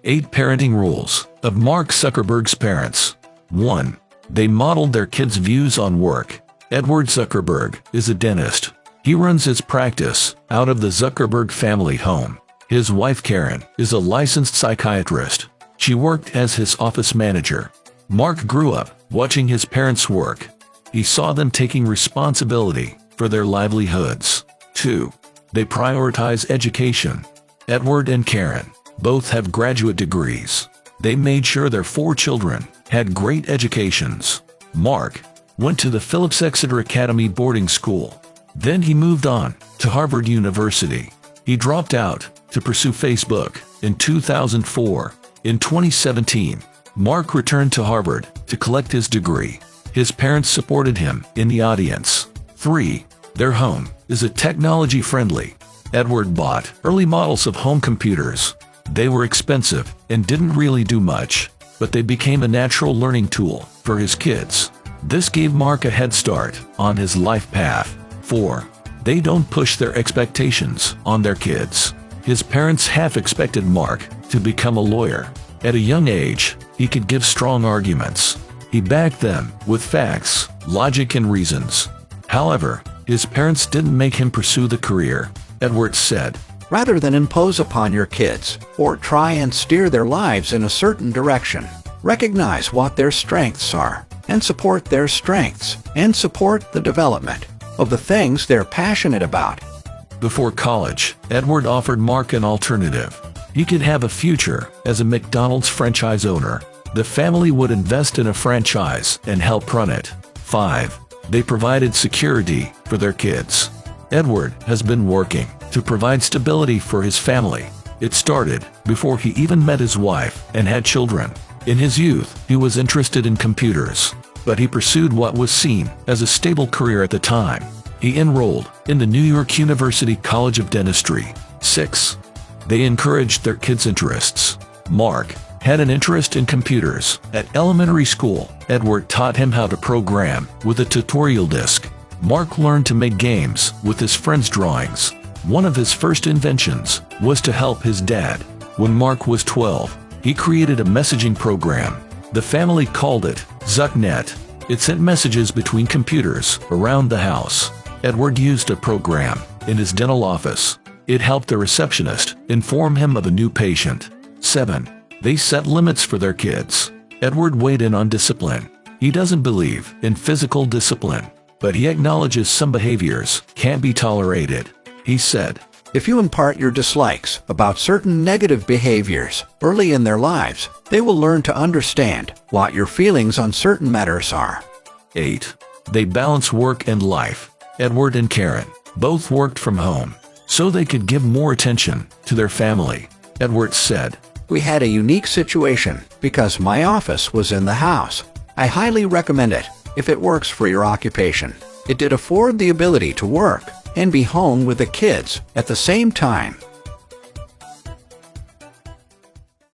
8 Parenting Rules of Mark Zuckerberg's Parents. 1. They modeled their kids' views on work. Edward Zuckerberg is a dentist. He runs his practice out of the Zuckerberg family home. His wife Karen is a licensed psychiatrist. She worked as his office manager. Mark grew up watching his parents work. He saw them taking responsibility for their livelihoods. 2. They prioritize education. Edward and Karen both have graduate degrees. They made sure their 4 children had great educations. Mark went to the Phillips Exeter Academy boarding school. Then he moved on to Harvard University. He dropped out to pursue Facebook in 2004. In 2017, Mark returned to Harvard to collect his degree. His parents supported him in the audience. 3. Their home is a technology-friendly. Edward bought early models of home computers. They were expensive and didn't really do much, but they became a natural learning tool for his kids. This gave Mark a head start on his life path. 4. They don't push their expectations on their kids. His parents half expected Mark to become a lawyer. At a young age, he could give strong arguments. He backed them with facts, logic, and reasons. However, his parents didn't make him pursue the career. Edward said, "Rather than impose upon your kids or try and steer their lives in a certain direction, recognize what their strengths are and support their strengths and support the development of the things they're passionate about." Before college, Edward offered Mark an alternative. He could have a future as a McDonald's franchise owner. The family would invest in a franchise and help run it. 5. They provided security for their kids. Edward has been working to provide stability for his family. It started before he even met his wife and had children. In his youth, he was interested in computers, but he pursued what was seen as a stable career at the time. He enrolled in the New York University College of Dentistry. 6. They encouraged their kids' interests. Mark had an interest in computers. At elementary school, Edward taught him how to program with a tutorial disc. Mark learned to make games with his friends' drawings. One of his first inventions was to help his dad. When Mark was 12, he created a messaging program. The family called it ZuckNet. It sent messages between computers around the house. Edward used a program in his dental office. It helped the receptionist inform him of a new patient. 7. They set limits for their kids. Edward weighed in on discipline. He doesn't believe in physical discipline, but he acknowledges some behaviors can't be tolerated. He said, "If you impart your dislikes about certain negative behaviors early in their lives, they will learn to understand what your feelings on certain matters are." 8. They balance work and life. Edward and Karen both worked from home, so they could give more attention to their family. Edward said, "We had a unique situation because my office was in the house. I highly recommend it if it works for your occupation. It did afford the ability to work and be home with the kids at the same time."